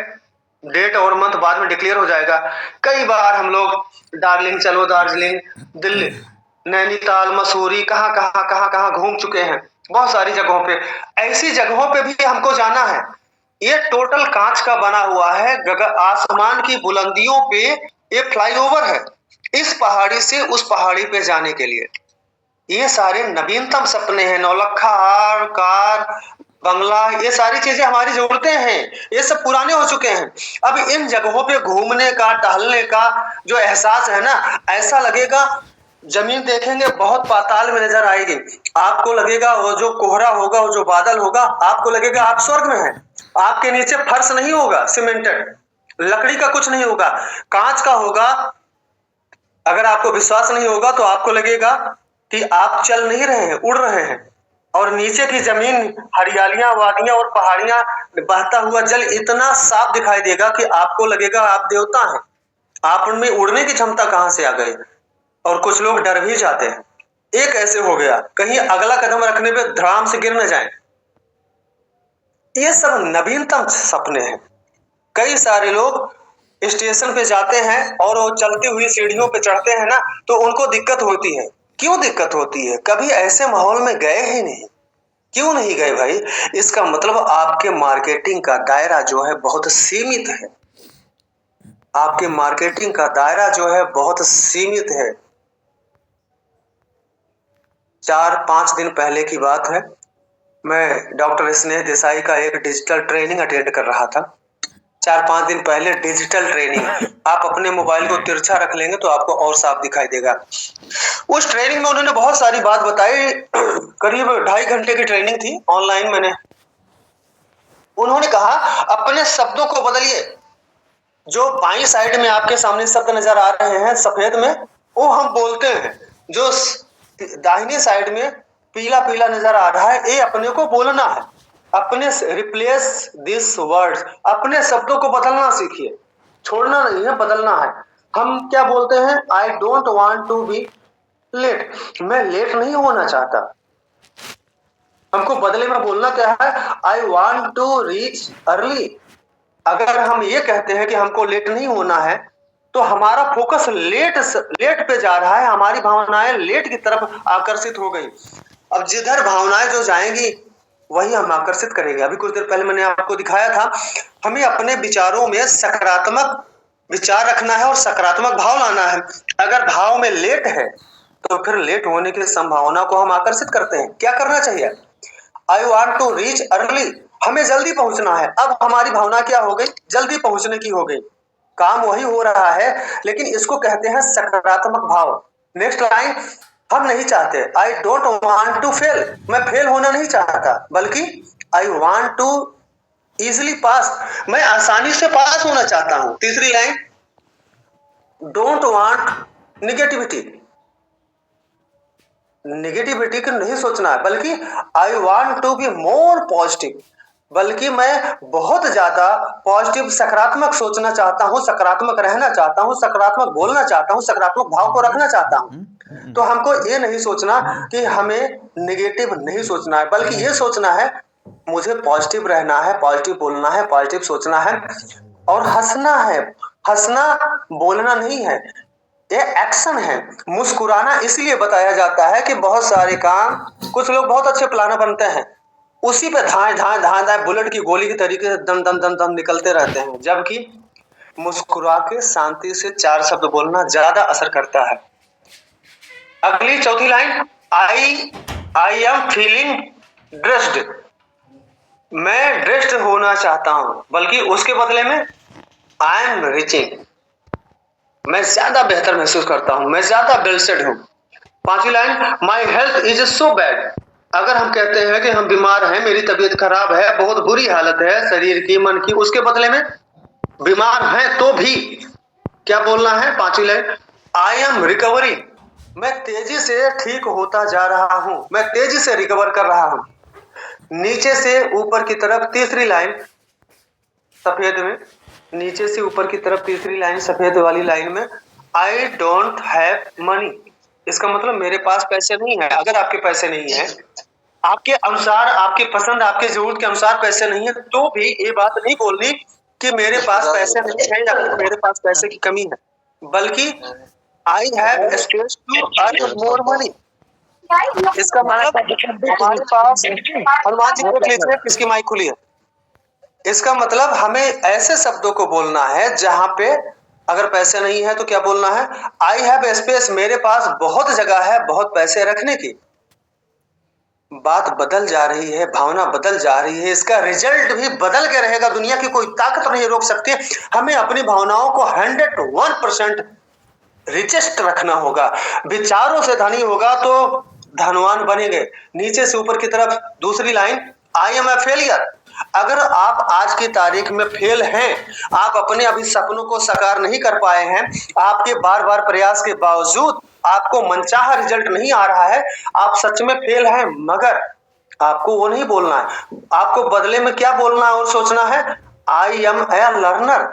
डेट और मंथ बाद में डिक्लेयर हो जाएगा। कई बार हम लोग डार्लिंग चलो दार्जिलिंग, दिल्ली, नैनीताल, मसूरी, कहां घूम चुके हैं, बहुत सारी जगहों पे। ऐसी जगहों पे भी हमको जाना है। ये टोटल कांच का बना हुआ है, आसमान की बुलंदियों पे ये फ्लाईओवर है, इस पहाड़ी से उस पहाड़ी पे जाने के लिए। ये सारे नवीनतम सपने हैं, नौलखा हार, कार, बंगला, ये सारी चीजें हमारी जरूरतें हैं, ये सब पुराने हो चुके हैं। अब इन जगहों पे घूमने का, टहलने का जो एहसास है ना, ऐसा लगेगा जमीन देखेंगे बहुत पाताल में नजर आएगी। आपको लगेगा वो जो कोहरा होगा, वो जो बादल होगा, आपको लगेगा आप स्वर्ग में हैं। आपके नीचे फर्श नहीं होगा सीमेंटेड, लकड़ी का कुछ नहीं होगा, कांच का होगा। अगर आपको विश्वास नहीं होगा तो आपको लगेगा कि आप चल नहीं रहे हैं, उड़ रहे हैं। और नीचे की जमीन, हरियालियां, वादियां और पहाड़ियां, बहता हुआ जल इतना साफ दिखाई देगा कि आपको लगेगा आप देवता हैं। आप उनमें उड़ने की क्षमता कहां से आ गई। और कुछ लोग डर भी जाते हैं, एक ऐसे हो गया कहीं अगला कदम रखने पे धड़ाम से गिर न जाए। ये सब नवीनतम सपने हैं। कई सारे लोग स्टेशन पे जाते हैं और वो चलती हुई सीढ़ियों पे चढ़ते हैं ना, तो उनको दिक्कत होती है। क्यों दिक्कत होती है, कभी ऐसे माहौल में गए ही नहीं। क्यों नहीं गए भाई, इसका मतलब आपके मार्केटिंग का दायरा जो है बहुत सीमित है। आपके मार्केटिंग का दायरा जो है बहुत सीमित है। 4-5 दिन पहले की बात है, मैं डॉक्टर स्नेह देसाई का एक डिजिटल ट्रेनिंग अटेंड कर रहा था। 4-5 दिन पहले डिजिटल ट्रेनिंग, आप अपने मोबाइल को तिरछा रख लेंगे तो आपको और साफ दिखाई देगा। उस ट्रेनिंग में उन्होंने बहुत सारी बात बताई, करीब 2.5 घंटे की ट्रेनिंग थी ऑनलाइन मैंने। उन्होंने कहा अपने शब्दों को बदलिए। जो बाईं साइड में आपके सामने शब्द नजर आ रहे हैं सफेद में, वो हम बोलते हैं। जो दाहिनी साइड में पीला पीला नजर आ रहा है, ये अपने को बोलना है। अपने रिप्लेस दिस वर्ड्स, अपने शब्दों को बदलना सीखिए, छोड़ना नहीं है, बदलना है। हम क्या बोलते हैं, I don't want to be late, मैं लेट नहीं होना चाहता। हमको बदले में बोलना क्या है, I want to reach early. अगर हम ये कहते हैं कि हमको लेट नहीं होना है, तो हमारा फोकस लेट पे जा रहा है, हमारी भावनाएं लेट की तरफ आकर्षित हो गई। अब जिधर भावनाएं जो जाएंगी वही हम आकर्षित करेंगे। अभी कुछ देर पहले मैंने आपको दिखाया था, हमें अपने विचारों में सकारात्मक विचार रखना है और सकारात्मक भाव लाना है। अगर भाव में लेट है तो फिर लेट होने की संभावना को हम आकर्षित करते हैं। क्या करना चाहिए, I want to reach early, हमें जल्दी पहुंचना है। अब हमारी भावना क्या हो गई, जल्दी पहुंचने की हो गई। काम वही हो रहा है, लेकिन इसको कहते हैं सकारात्मक भाव। नेक्स्ट लाइन, हम नहीं चाहते, I don't want to fail, मैं फेल होना नहीं चाहता, बल्कि I want to easily pass, मैं आसानी से पास होना चाहता हूं। तीसरी line, don't want negativity, negativity को नहीं सोचना है, बल्कि I want to be more positive, बल्कि मैं बहुत ज्यादा पॉजिटिव सकारात्मक सोचना चाहता हूँ, सकारात्मक रहना चाहता हूँ, सकारात्मक बोलना चाहता हूँ, सकारात्मक भाव को रखना चाहता हूँ। तो हमको ये नहीं सोचना कि हमें निगेटिव नहीं सोचना है, बल्कि ये सोचना है मुझे पॉजिटिव रहना है, पॉजिटिव बोलना है, पॉजिटिव सोचना है और हंसना है। हंसना बोलना नहीं है, ये एक्शन है। मुस्कुराना इसलिए बताया जाता है कि बहुत सारे काम, कुछ लोग बहुत अच्छे प्लानर बनते हैं, उसी पे धाए धाए धाए धाए बुलेट की गोली के तरीके से दम दम दम दम निकलते रहते हैं, जबकि मुस्कुरा के शांति से 4 शब्द बोलना ज्यादा असर करता है। अगली चौथी line, I am feeling dressed, मैं ड्रेस्ड होना चाहता हूं, बल्कि उसके बदले में आई एम रिचिंग, मैं ज्यादा बेहतर महसूस करता हूं, मैं ज्यादा बेल्सेड हूं। 5वीं line, my health is so bad, अगर हम कहते हैं कि हम बीमार हैं, मेरी तबीयत खराब है, बहुत बुरी हालत है शरीर की मन की, उसके बदले में बीमार हैं तो भी क्या बोलना है? 5वीं लाइन, आई एम रिकवरिंग, मैं तेजी से ठीक होता जा रहा हूं, मैं तेजी से रिकवर कर रहा हूं। नीचे से ऊपर की तरफ तीसरी लाइन सफेद में, नीचे से ऊपर की तरफ तीसरी लाइन सफेद वाली लाइन में, आई डोंट हैव मनी, इसका मतलब मेरे पास पैसे नहीं है। अगर आपके पैसे नहीं है, आपके अनुसार, आपके पसंद, आपके जरूरत के अनुसार पैसे नहीं है, तो भी ये बात नहीं बोलनी कि मेरे पास पैसे नहीं है या फिर मेरे पास पैसे की कमी है, बल्कि I have space to earn more money. इसका मतलब हमारे पास, हनुमान जी देख लीजिए किसकी माइक खुली है। इसका मतलब हमें ऐसे शब्दों को बोलना है जहां पे अगर पैसे नहीं है तो क्या बोलना है? आई हैव स्पेस, मेरे पास बहुत जगह है बहुत पैसे रखने की। बात बदल जा रही है, भावना बदल जा रही है, इसका रिजल्ट भी बदल के रहेगा। दुनिया की कोई ताकत नहीं रोक सकती। हमें अपनी भावनाओं को 101% रिचेस्ट रखना होगा। विचारों से धनी होगा तो धनवान बनेंगे। नीचे से ऊपर की तरफ दूसरी line, I am a failure, अगर आप आज की तारीख में फेल हैं, आप अपने अभी सपनों को साकार नहीं कर पाए हैं, आपके बार बार प्रयास के बावजूद आपको मनचाहा रिजल्ट नहीं आ रहा है, आप सच में फेल हैं, मगर आपको वो नहीं बोलना है। आपको बदले में क्या बोलना है और सोचना है? आई एम ए लर्नर,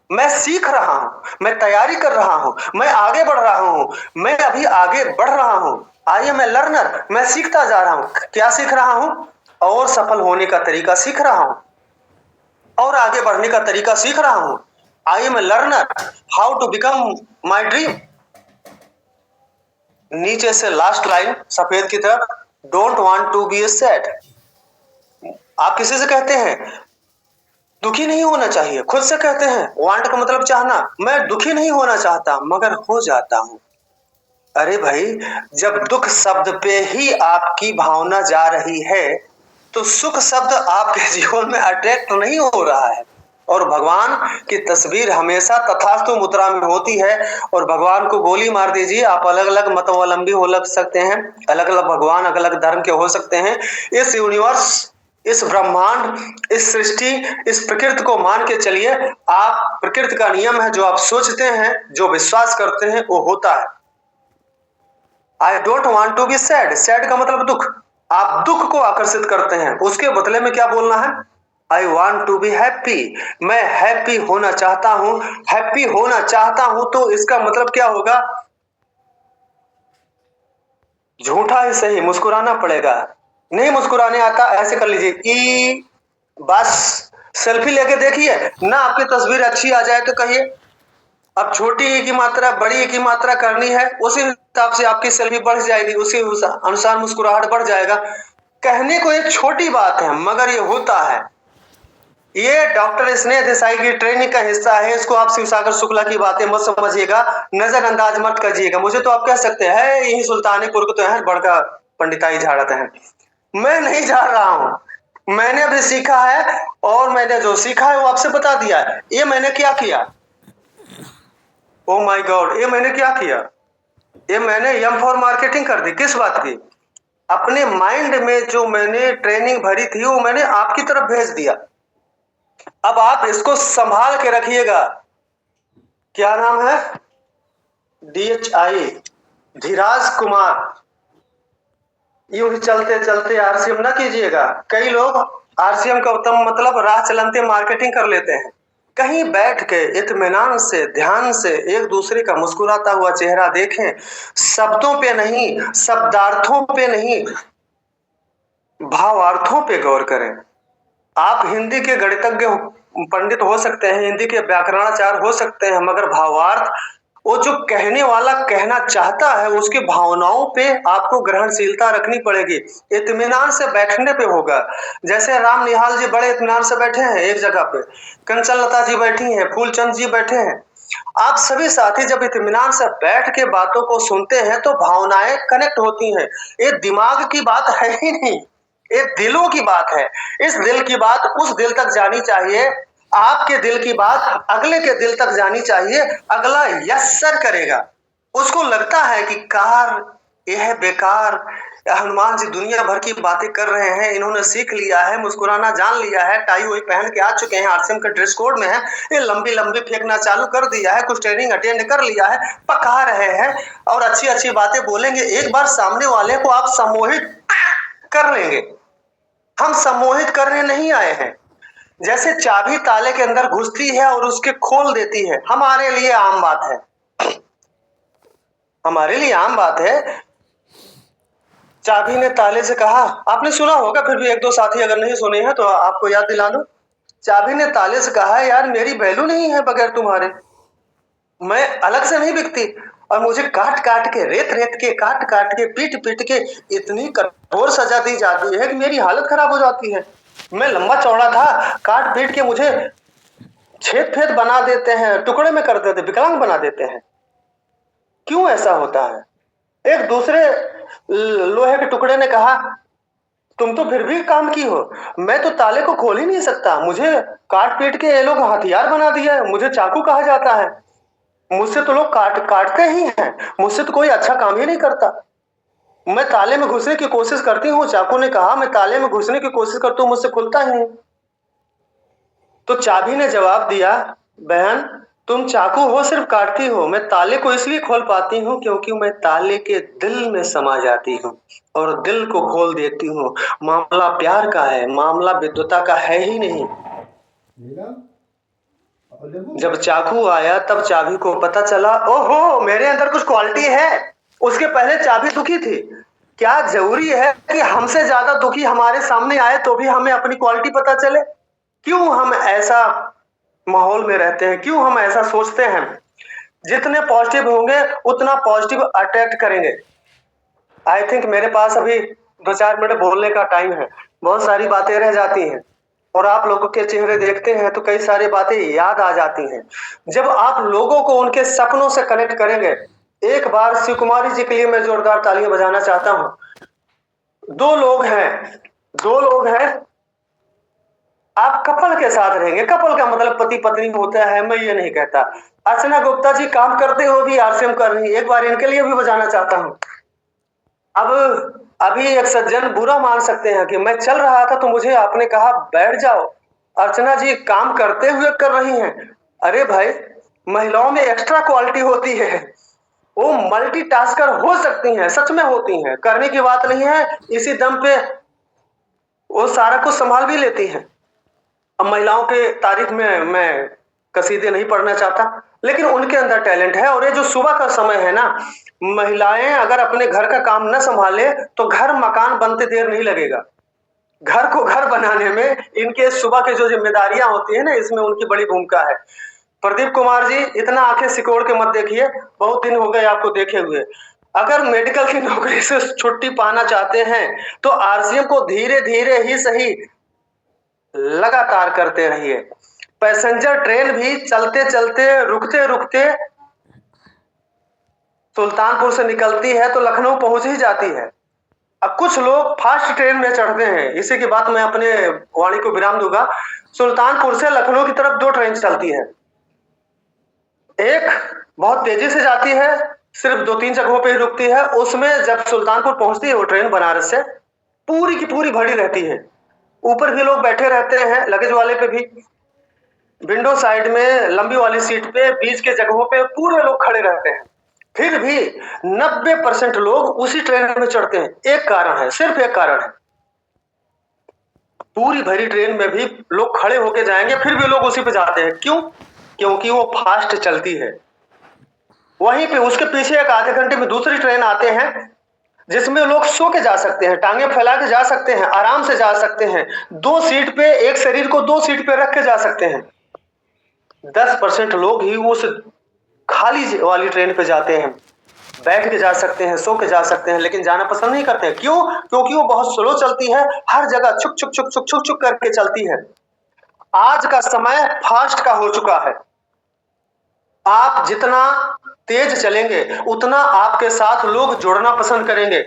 मैं सीख रहा हूं, मैं तैयारी कर रहा हूं, मैं आगे बढ़ रहा हूं, मैं अभी आगे बढ़ रहा हूं। आई एम ए लर्नर, मैं सीखता जा रहा हूं। क्या सीख रहा हूं? और सफल होने का तरीका सीख रहा हूं और आगे बढ़ने का तरीका सीख रहा हूं। I am a learner how to become my dream. नीचे से लास्ट लाइन सफेद की तरफ, don't want to be sad, आप किसी से कहते हैं दुखी नहीं होना चाहिए, खुद से कहते हैं, वांट का मतलब चाहना, मैं दुखी नहीं होना चाहता मगर हो जाता हूं। अरे भाई, जब दुख शब्द पे ही आपकी भावना जा रही है तो सुख शब्द आपके जीवन में अट्रैक्ट नहीं हो रहा है। और भगवान की तस्वीर हमेशा तथास्तु मुद्रा में होती है। और भगवान को गोली मार दीजिए, आप अलग अलग मतावलंबी हो लग सकते हैं, अलग अलग भगवान अलग अलग धर्म के हो सकते हैं। इस यूनिवर्स, इस ब्रह्मांड, इस सृष्टि, इस प्रकृति को मान के चलिए। आप, प्रकृति का नियम है, जो आप सोचते हैं, जो विश्वास करते हैं, वो होता है। I don't want to be sad, sad का मतलब दुख, आप दुख को आकर्षित करते हैं, उसके बदले में क्या बोलना है? I want to be happy, मैं हैप्पी होना चाहता हूं। हैप्पी होना चाहता हूं तो इसका मतलब क्या होगा? झूठा ही सही, मुस्कुराना पड़ेगा। नहीं मुस्कुराने आता, ऐसे कर लीजिए ई, बस सेल्फी लेके देखिए ना, आपकी तस्वीर अच्छी आ जाए तो कहिए। अब छोटी ई की मात्रा बड़ी ई की मात्रा करनी है, उसी हिसाब से आपकी सेल्फी बढ़ जाएगी, उसी अनुसार मुस्कुराहट बढ़ जाएगा। कहने को एक छोटी बात है मगर ये होता है। ये डॉक्टर स्नेह देसाई की ट्रेनिंग का हिस्सा है। इसको आप शिवसागर शुक्ला की बातें मत समझिएगा, नजरअंदाज मत करिएगा। मुझे तो आप कह सकते हैं यही सुल्तानीपुर को तो है बड़का पंडिताई झाड़ते हैं। मैं नहीं झाड़ रहा हूं, मैंने अभी सीखा है और मैंने जो सीखा है वो आपसे बता दिया है। ये मैंने क्या किया, ओ माय गॉड, ये मैंने क्या किया? ये मैंने एम फॉर मार्केटिंग कर दी। किस बात की? अपने माइंड में जो मैंने ट्रेनिंग भरी थी वो मैंने आपकी तरफ भेज दिया। अब आप इसको संभाल के रखिएगा। क्या नाम है? DHI धीराज कुमार, यूं ही चलते चलते आरसीएम ना कीजिएगा। कई लोग आरसीएम का उत्तम मतलब राह चलते मार्केटिंग कर लेते हैं। कहीं बैठ के इत्मीनान से ध्यान से एक दूसरे का मुस्कुराता हुआ चेहरा देखें, शब्दों पे नहीं, शब्दार्थों पे नहीं, भावार्थों पे गौर करें। आप हिंदी के गणितज्ञ पंडित हो सकते हैं, हिंदी के व्याकरणाचार्य हो सकते हैं, मगर भावार्थ, वो जो कहने वाला कहना चाहता है उसकी भावनाओं पे आपको ग्रहणशीलता रखनी पड़ेगी। इत्मीनान से बैठने पे होगा। जैसे राम निहाल जी बड़े इत्मीनान से बैठे हैं एक जगह पे, कंचन लता जी बैठी हैं, फूलचंद जी बैठे हैं। आप सभी साथी जब इत्मीनान से बैठ के बातों को सुनते हैं तो भावनाएं कनेक्ट होती हैं। ये दिमाग की बात है ही नहीं, ये दिलों की बात है। इस दिल की बात उस दिल तक जानी चाहिए, आपके दिल की बात अगले के दिल तक जानी चाहिए। अगला यस सर करेगा, उसको लगता है कि कार यह बेकार, हनुमान जी दुनिया भर की बातें कर रहे हैं, इन्होंने सीख लिया है, मुस्कुराना जान लिया है, टाई वही पहन के आ चुके हैं, आरसीएम का ड्रेस कोड में है, ये लंबी लंबी फेंकना चालू कर दिया है, कुछ ट्रेनिंग अटेंड कर लिया है, पका रहे हैं और अच्छी अच्छी बातें बोलेंगे। एक बार सामने वाले को आप सम्मोहित कर लेंगे। हम सम्मोहित करने नहीं आए हैं। जैसे चाबी ताले के अंदर घुसती है और उसके खोल देती है, हमारे लिए आम बात है, हमारे लिए आम बात है। चाबी ने ताले से कहा, आपने सुना होगा, फिर भी एक दो साथी अगर नहीं सुने हैं तो आपको याद दिला दूं। चाबी ने ताले से कहा, यार मेरी वैल्यू नहीं है बगैर तुम्हारे, मैं अलग से नहीं बिकती, और मुझे काट काट के रेत रेत के काट काट के पीट पीट के इतनी कठोर सजा दी जाती है कि मेरी हालत खराब हो जाती है। मैं लंबा चौड़ा था, काट पीट के मुझे छेद फेद बना देते हैं, टुकड़े में कर देते, विकलांग बना देते हैं। क्यों ऐसा होता है? एक दूसरे लोहे के टुकड़े ने कहा, तुम तो फिर भी काम की हो, मैं तो ताले को खोल ही नहीं सकता, मुझे काट पीट के ये लोग हथियार बना दिया है, मुझे चाकू कहा जाता है, मुझसे तो लोग काटते ही हैं, मुझसे तो कोई अच्छा काम ही नहीं करता। मैं ताले में घुसने की कोशिश करती हूँ, चाकू ने कहा, मैं ताले में घुसने की कोशिश करती हूँ, मुझसे खुलता ही नहीं। तो चाबी ने जवाब दिया, बहन तुम चाकू हो, सिर्फ काटती हो, मैं ताले को इसलिए खोल पाती हूँ क्योंकि मैं ताले के दिल में समा जाती हूँ और दिल को खोल देती हूँ। मामला प्यार का है, मामला विद्वता का है ही नहीं। जब चाकू आया तब चाबी को पता चला, ओहो मेरे अंदर कुछ क्वालिटी है। उसके पहले चाबी दुखी थी। क्या जरूरी है कि हमसे ज्यादा दुखी हमारे सामने आए तो भी हमें अपनी क्वालिटी पता चले? क्यों हम ऐसा माहौल में रहते हैं, क्यों हम ऐसा सोचते हैं? जितने पॉजिटिव होंगे उतना पॉजिटिव अट्रैक्ट करेंगे। आई थिंक मेरे पास अभी 2-4 मिनट बोलने का टाइम है, बहुत सारी बातें रह जाती हैं और आप लोगों के चेहरे देखते हैं तो कई सारी बातें याद आ जाती हैं। जब आप लोगों को उनके सपनों से कनेक्ट करेंगे, एक बार शिव कुमारी जी के लिए मैं जोरदार तालियां बजाना चाहता हूं। दो लोग हैं, आप कपल के साथ रहेंगे, कपल का मतलब पति पत्नी होता है, मैं ये नहीं कहता। अर्चना गुप्ता जी काम करते हो भी आरसीएम कर रही है, एक बार इनके लिए भी बजाना चाहता हूं। अब अभी एक सज्जन बुरा मान सकते हैं कि मैं चल रहा था तो मुझे आपने कहा बैठ जाओ, अर्चना जी काम करते हुए कर रही हैं। अरे भाई, महिलाओं में एक्स्ट्रा क्वालिटी होती है, वो मल्टीटास्कर हो सकती हैं, सच में होती हैं, करने की बात नहीं है, इसी दम पे वो सारा कुछ संभाल भी लेती हैं। अब महिलाओं के तारीफ में मैं कसीदे नहीं पढ़ना चाहता, लेकिन उनके अंदर टैलेंट है। और ये जो सुबह का समय है ना, महिलाएं अगर अपने घर का काम न संभाले तो घर मकान बनते देर नहीं लगेगा। घर को घर बनाने में इनके सुबह की जो जिम्मेदारियां होती है ना, इसमें उनकी बड़ी भूमिका है। प्रदीप कुमार जी इतना आंखें सिकोड़ के मत देखिए, बहुत दिन हो गए आपको देखे हुए। अगर मेडिकल की नौकरी से छुट्टी पाना चाहते हैं तो आरसीएम को धीरे धीरे ही सही लगातार करते रहिए। पैसेंजर ट्रेन भी चलते चलते रुकते रुकते सुल्तानपुर से निकलती है तो लखनऊ पहुंच ही जाती है। अब कुछ लोग फास्ट ट्रेन में चढ़ते हैं, इसी की बात मैं अपने वाणी को विराम दूंगा। सुल्तानपुर से लखनऊ की तरफ 2 ट्रेन चलती है, एक बहुत तेजी से जाती है, सिर्फ 2-3 जगहों पे ही रुकती है। उसमें जब सुल्तानपुर पहुंचती है वो ट्रेन बनारस से, पूरी की पूरी भरी रहती है, ऊपर भी लोग बैठे रहते हैं, लगेज वाले पे भी, विंडो साइड में लंबी वाली सीट पे, बीच के जगहों पे पूरे लोग खड़े रहते हैं। फिर भी 90% लोग उसी ट्रेन में चढ़ते हैं। एक कारण है, सिर्फ एक कारण है, पूरी भरी ट्रेन में भी लोग खड़े होके जाएंगे, फिर भी लोग उसी पे जाते हैं। क्यों? क्योंकि वो फास्ट चलती है। वहीं पे उसके पीछे एक आधे घंटे में दूसरी ट्रेन आते हैं जिसमें लोग सो के जा सकते हैं, टांगे फैला के जा सकते हैं, आराम से जा सकते हैं, 2 सीट पे, एक शरीर को 2 सीट पे रख के जा सकते हैं। 10% लोग ही उस खाली वाली ट्रेन पे जाते हैं, बैठ के जा सकते हैं, सो के जा सकते हैं, लेकिन जाना पसंद नहीं करते हैं। क्यों? क्योंकि वो बहुत स्लो चलती है, हर जगह छुक छुक छुक छुक छुक छुक करके चलती है। आज का समय फास्ट का हो चुका है। आप जितना तेज चलेंगे उतना आपके साथ लोग जुड़ना पसंद करेंगे।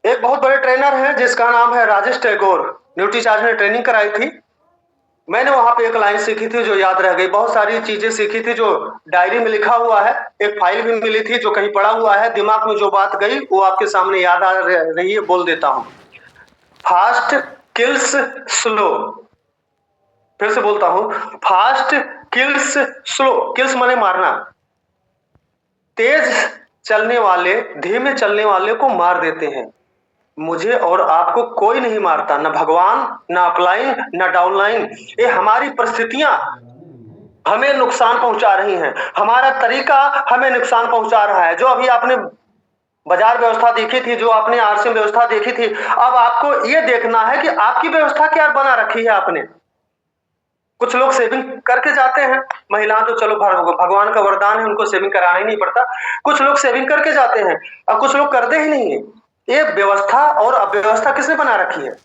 एक बहुत बड़े ट्रेनर हैं जिसका नाम है राजेश टैगोर, न्यूट्रीचार्ज में ट्रेनिंग कराई थी। मैंने वहां पे एक लाइन सीखी थी जो याद रह गई। बहुत सारी चीजें सीखी थी जो डायरी में लिखा हुआ है, एक फाइल भी मिली थी जो कहीं पड़ा हुआ है। दिमाग में जो बात गई वो आपके सामने याद आ रही है, बोल देता हूं। Fast kills slow. फिर से बोलता हूं, फास्ट किल्स स्लो। किल्स माने मारना। तेज चलने वाले धीमे चलने वाले को मार देते हैं। मुझे और आपको कोई नहीं मारता, ना भगवान, ना अपलाइन, ना डाउनलाइन। ये हमारी परिस्थितियां हमें नुकसान पहुंचा रही हैं, हमारा तरीका हमें नुकसान पहुंचा रहा है। जो अभी आपने बाजार व्यवस्था देखी थी, जो आपने आरसीएम व्यवस्था देखी थी, अब आपको ये देखना है कि आपकी व्यवस्था क्या बना रखी है आपने। कुछ लोग सेविंग करके जाते हैं, महिलाएं तो चलो भगवान का वरदान है, उनको सेविंग कराना ही नहीं पड़ता। कुछ लोग सेविंग करके जाते हैं और कुछ लोग करते ही नहीं है। ये व्यवस्था और अव्यवस्था किसने बना रखी है?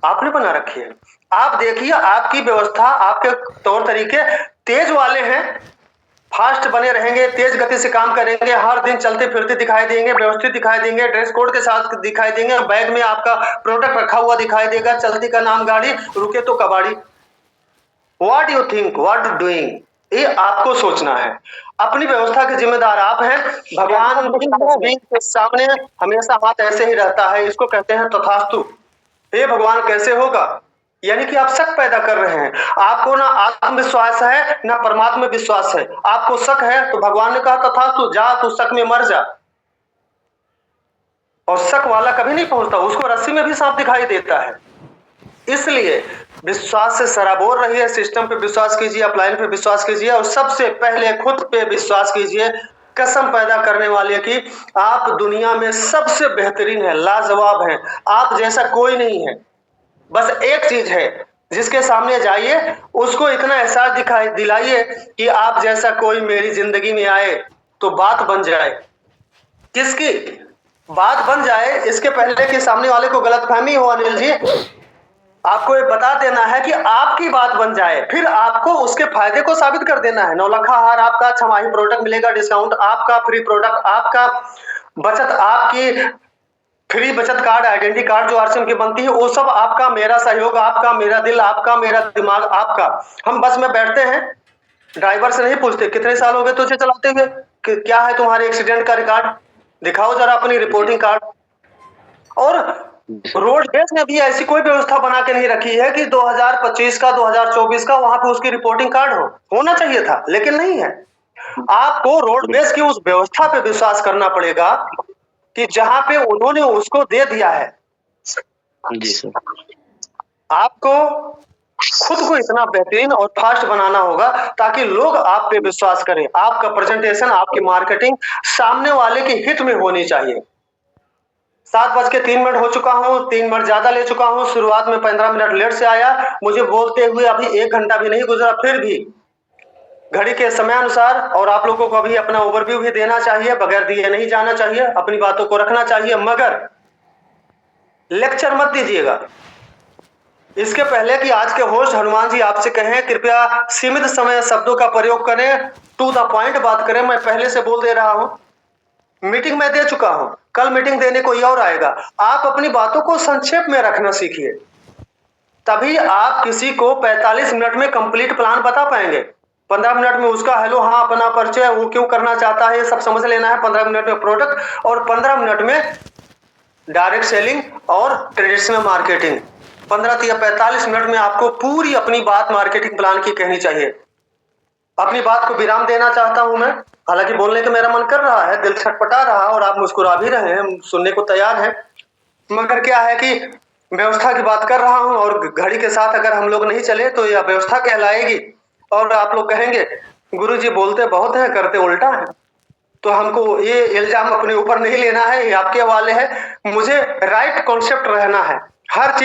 आपने बना रखी है। आप देखिए, आपकी व्यवस्था, आपके तौर तरीके तेज वाले हैं, फास्ट बने रहेंगे, तेज गति से काम करेंगे, हर दिन चलते फिरते दिखाई देंगे, व्यवस्थित दिखाई देंगे, ड्रेस कोड के साथ दिखाई देंगे, बैग में आपका प्रोडक्ट रखा हुआ दिखाई देगा, चलती का नाम गाड़ी, रुके तो कबाड़ी। What you think, what doing, ये आपको सोचना है। अपनी व्यवस्था के जिम्मेदार आप हैं। भगवान के सामने हमेशा हाथ ऐसे ही रहता है, इसको कहते हैं तथास्तु। हे भगवान कैसे होगा? यानी कि आप शक पैदा कर रहे हैं। आपको ना आत्मविश्वास है ना परमात्मा में विश्वास है। आपको शक है तो भगवान ने कहा तथास्तु, जा तू शक में मर जा। और शक वाला कभी नहीं पहुंचता, उसको रस्सी में भी सांप दिखाई देता है। इसलिए विश्वास से सराबोर रहिए, सिस्टम पे विश्वास कीजिए, अपलाइन पे विश्वास कीजिए, और सबसे पहले खुद पे विश्वास कीजिए। कसम पैदा करने वाले की आप दुनिया में सबसे बेहतरीन है, लाजवाब है, आप जैसा कोई नहीं है। बस एक चीज है, जिसके सामने जाइए उसको इतना एहसास दिखाई दिलाइए कि आप जैसा कोई मेरी जिंदगी में आए तो बात बन जाए। किसकी बात बन जाए? इसके पहले कि सामने वाले को गलतफहमी हो अनिल जी, आपको ये बता देना है कि आपकी बात बन जाए, फिर आपको उसके फायदे को साबित कर देना है। 9 लाख हार आपका, 6 माही प्रोडक्ट मिलेगा, डिस्काउंट आपका, फ्री प्रोडक्ट आपका, बचत आपकी, फ्री बचत कार्ड, आइडेंटिटी कार्ड जो आरसीएम की बनती है वो सब आपका, मेरा सहयोग आपका, मेरा दिल आपका, मेरा दिमाग आपका। हम बस में बैठते हैं, ड्राइवर से नहीं पूछते कितने साल हो गए तुझे चलाते हुए, क्या है तुम्हारे एक्सीडेंट का रिकॉर्ड, दिखाओ जरा अपनी रिपोर्टिंग कार्ड। और रोडवेज ने भी ऐसी कोई व्यवस्था बना के नहीं रखी है कि 2025 का 2024 का वहां पे उसकी रिपोर्टिंग कार्ड हो। होना चाहिए था लेकिन नहीं है। आपको रोडवेज की उस व्यवस्था पे विश्वास करना पड़ेगा कि जहां पे उन्होंने उसको दे दिया है। जी सर। आपको खुद को इतना बेहतरीन और फास्ट बनाना होगा ताकि लोग आप पे विश्वास करें। आपका प्रेजेंटेशन, आपकी मार्केटिंग सामने वाले के हित में होनी चाहिए। 7:03 हो चुका हूँ, 3 मिनट ज्यादा ले चुका हूँ। शुरुआत में 15 मिनट लेट से आया, मुझे बोलते हुए अभी 1 घंटा भी नहीं गुजरा। फिर भी घड़ी के समय अनुसार, और आप लोगों को अभी अपना ओवरव्यू भी देना चाहिए, बगैर दिए नहीं जाना चाहिए, अपनी बातों को रखना चाहिए, मगर लेक्चर मत दीजिएगा। इसके पहले कि आज के होस्ट हनुमान जी आपसे कहें, कृपया सीमित समय शब्दों का प्रयोग करें, टू द पॉइंट बात करें। मैं पहले से बोल दे रहा हूं, मीटिंग में दे चुका हूं, कल मीटिंग देने कोई और आएगा। आप अपनी बातों को संक्षेप में रखना सीखिए, तभी आप किसी को 45 मिनट में कंप्लीट प्लान बता पाएंगे। 15 मिनट में उसका हेलो, हाँ, अपना परिचय, वो क्यों करना चाहता है, ये सब समझ लेना है। 15 मिनट में प्रोडक्ट और 15 मिनट में डायरेक्ट सेलिंग और ट्रेडिशनल मार्केटिंग। 15 या 45 मिनट में आपको पूरी अपनी बात मार्केटिंग प्लान की कहनी चाहिए। अपनी बात को विराम देना चाहता हूं मैं। हालांकि बोलने का मेरा मन कर रहा है, दिल छटपटा रहा और आप मुस्कुरा भी रहे हैं, सुनने को तैयार हैं। मगर क्या है कि व्यवस्था की बात कर रहा हूं और घड़ी के साथ अगर हम लोग नहीं चले तो यह व्यवस्था कहलाएगी और आप लोग कहेंगे गुरुजी बोलते बहुत हैं करते उल्टा है। तो हमको ये इल्जाम अपने ऊपर नहीं लेना है, ये आपके हवाले है। मुझे राइट कॉन्सेप्ट रहना है, हर चीज